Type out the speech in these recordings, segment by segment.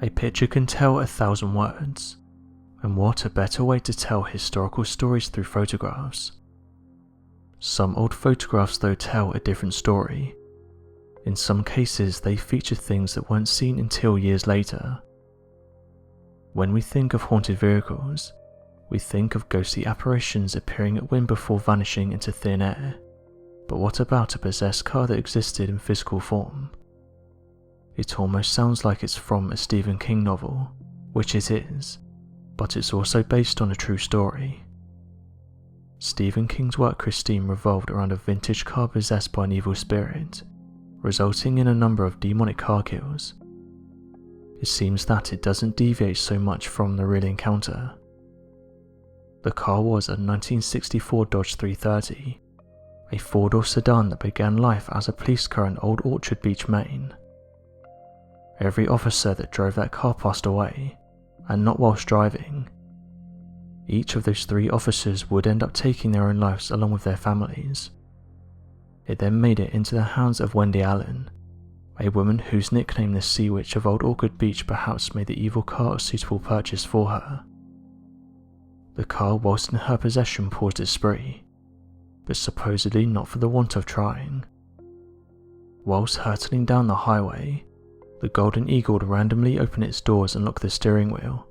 A picture can tell 1,000 words, and what a better way to tell historical stories through photographs. Some old photographs though tell a different story. In some cases they feature things that weren't seen until years later. When we think of haunted vehicles, we think of ghostly apparitions appearing at whim before vanishing into thin air. But what about a possessed car that existed in physical form? It almost sounds like it's from a Stephen King novel, which it is, but it's also based on a true story. Stephen King's work Christine revolved around a vintage car possessed by an evil spirit, resulting in a number of demonic car kills. It seems that it doesn't deviate so much from the real encounter. The car was a 1964 Dodge 330, a four-door sedan that began life as a police car in Old Orchard Beach, Maine. Every officer that drove that car passed away, and not whilst driving. Each of those 3 officers would end up taking their own lives along with their families. It then made it into the hands of Wendy Allen, a woman whose nickname the Sea Witch of Old Orchard Beach perhaps made the evil car a suitable purchase for her. The car whilst in her possession paused its spree, but supposedly not for the want of trying. Whilst hurtling down the highway, the Golden Eagle would randomly open its doors and lock the steering wheel,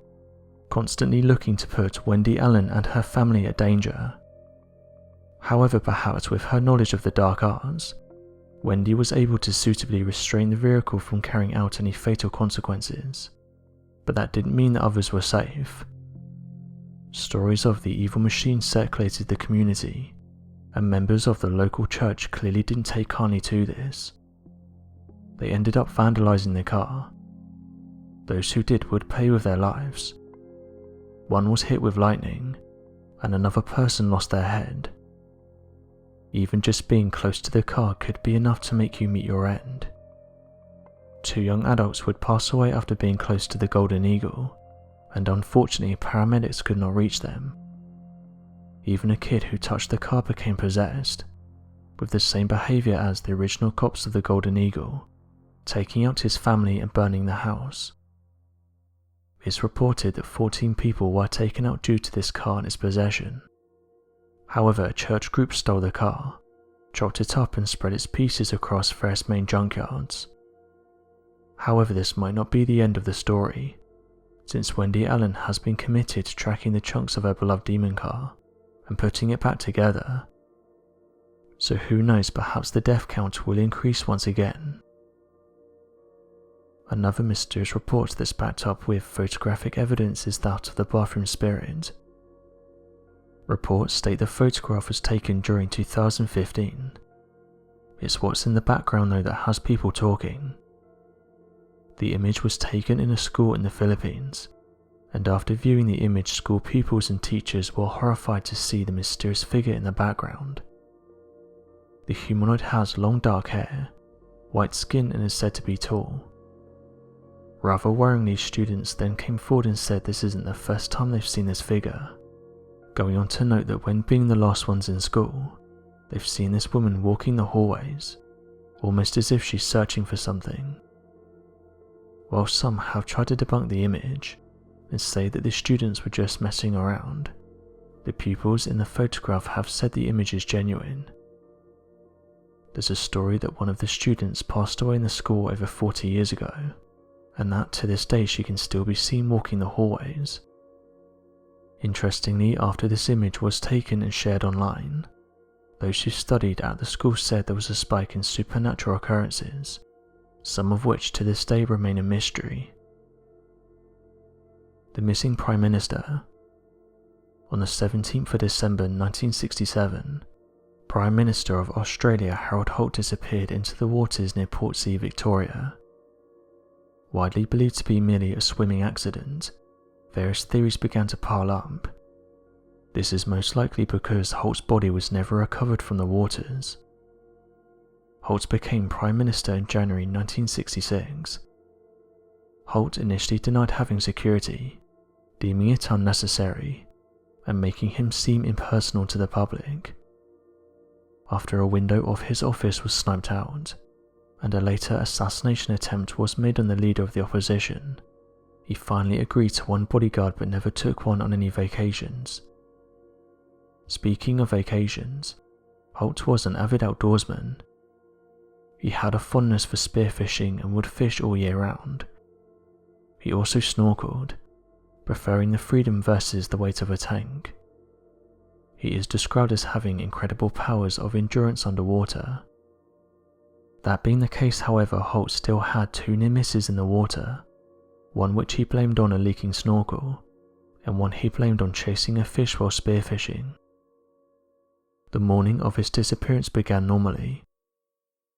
constantly looking to put Wendy Allen and her family at danger. However, perhaps with her knowledge of the dark arts, Wendy was able to suitably restrain the vehicle from carrying out any fatal consequences, but that didn't mean that others were safe. Stories of the evil machine circulated the community, and members of the local church clearly didn't take kindly to this. They ended up vandalizing the car. Those who did would pay with their lives. One was hit with lightning, and another person lost their head. Even just being close to the car could be enough to make you meet your end. 2 young adults would pass away after being close to the Golden Eagle, and unfortunately paramedics could not reach them. Even a kid who touched the car became possessed, with the same behaviour as the original cops of the Golden Eagle, taking out his family and burning the house. It's reported that 14 people were taken out due to this car and its possession. However, a church group stole the car, chopped it up and spread its pieces across various main junkyards. However, this might not be the end of the story, since Wendy Allen has been committed to tracking the chunks of her beloved demon car and putting it back together. So who knows, perhaps the death count will increase once again. Another mysterious report that's backed up with photographic evidence is that of the bathroom spirit. Reports state the photograph was taken during 2015. It's what's in the background though that has people talking. The image was taken in a school in the Philippines, and after viewing the image, school pupils and teachers were horrified to see the mysterious figure in the background. The humanoid has long dark hair, white skin and is said to be tall. Rather worryingly, students then came forward and said this isn't the first time they've seen this figure, going on to note that when being the last ones in school, they've seen this woman walking the hallways, almost as if she's searching for something. While some have tried to debunk the image and say that the students were just messing around, the pupils in the photograph have said the image is genuine. There's a story that one of the students passed away in the school over 40 years ago, and that to this day she can still be seen walking the hallways. Interestingly, after this image was taken and shared online, those who studied at the school said there was a spike in supernatural occurrences, some of which to this day remain a mystery. The missing Prime Minister. On the 17th of December 1967, Prime Minister of Australia Harold Holt disappeared into the waters near Portsea, Victoria. Widely believed to be merely a swimming accident, various theories began to pile up. This is most likely because Holt's body was never recovered from the waters. Holt became Prime Minister in January 1966. Holt initially denied having security, deeming it unnecessary, and making him seem impersonal to the public. After a window of his office was sniped out, and a later assassination attempt was made on the leader of the opposition, he finally agreed to one bodyguard but never took one on any vacations. Speaking of vacations, Holt was an avid outdoorsman. He had a fondness for spearfishing and would fish all year round. He also snorkeled, preferring the freedom versus the weight of a tank. He is described as having incredible powers of endurance underwater. That being the case, however, Holt still had 2 near misses in the water, one which he blamed on a leaking snorkel, and one he blamed on chasing a fish while spearfishing. The morning of his disappearance began normally.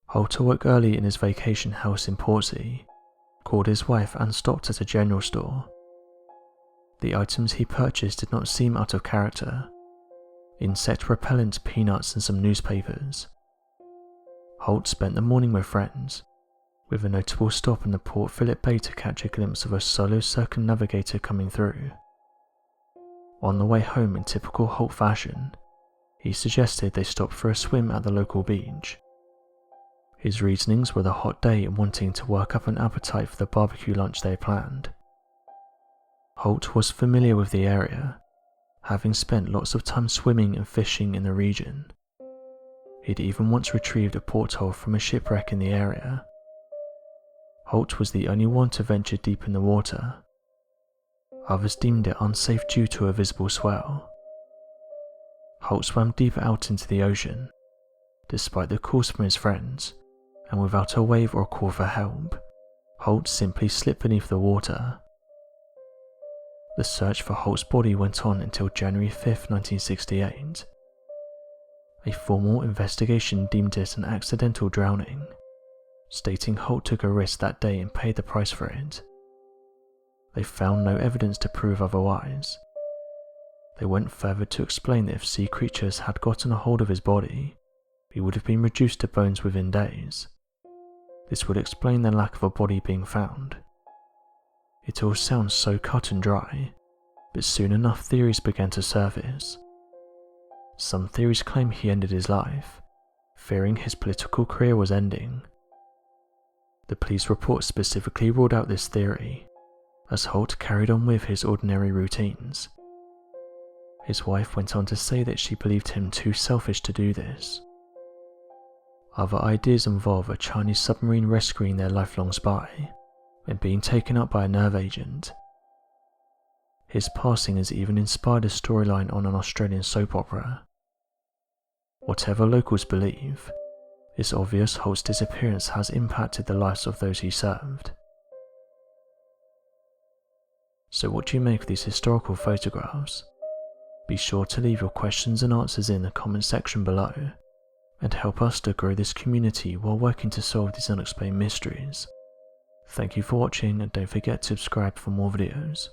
Holt awoke early in his vacation house in Portsea, called his wife and stopped at a general store. The items he purchased did not seem out of character: insect repellent, peanuts and some newspapers. Holt spent the morning with friends, with a notable stop in the Port Phillip Bay to catch a glimpse of a solo circumnavigator coming through. On the way home, in typical Holt fashion, he suggested they stop for a swim at the local beach. His reasonings were the hot day and wanting to work up an appetite for the barbecue lunch they planned. Holt was familiar with the area, having spent lots of time swimming and fishing in the region. He'd even once retrieved a porthole from a shipwreck in the area. Holt was the only one to venture deep in the water. Others deemed it unsafe due to a visible swell. Holt swam deeper out into the ocean, despite the calls from his friends, and without a wave or a call for help, Holt simply slipped beneath the water. The search for Holt's body went on until January 5, 1968. A formal investigation deemed it an accidental drowning, stating Holt took a risk that day and paid the price for it. They found no evidence to prove otherwise. They went further to explain that if sea creatures had gotten a hold of his body, he would have been reduced to bones within days. This would explain the lack of a body being found. It all sounds so cut and dry, but soon enough theories began to surface. Some theories claim he ended his life, fearing his political career was ending. The police report specifically ruled out this theory, as Holt carried on with his ordinary routines. His wife went on to say that she believed him too selfish to do this. Other ideas involve a Chinese submarine rescuing their lifelong spy and being taken up by a nerve agent. His passing has even inspired a storyline on an Australian soap opera. Whatever locals believe, it's obvious Holt's disappearance has impacted the lives of those he served. So what do you make of these historical photographs? Be sure to leave your questions and answers in the comment section below, and help us to grow this community while working to solve these unexplained mysteries. Thank you for watching, and don't forget to subscribe for more videos.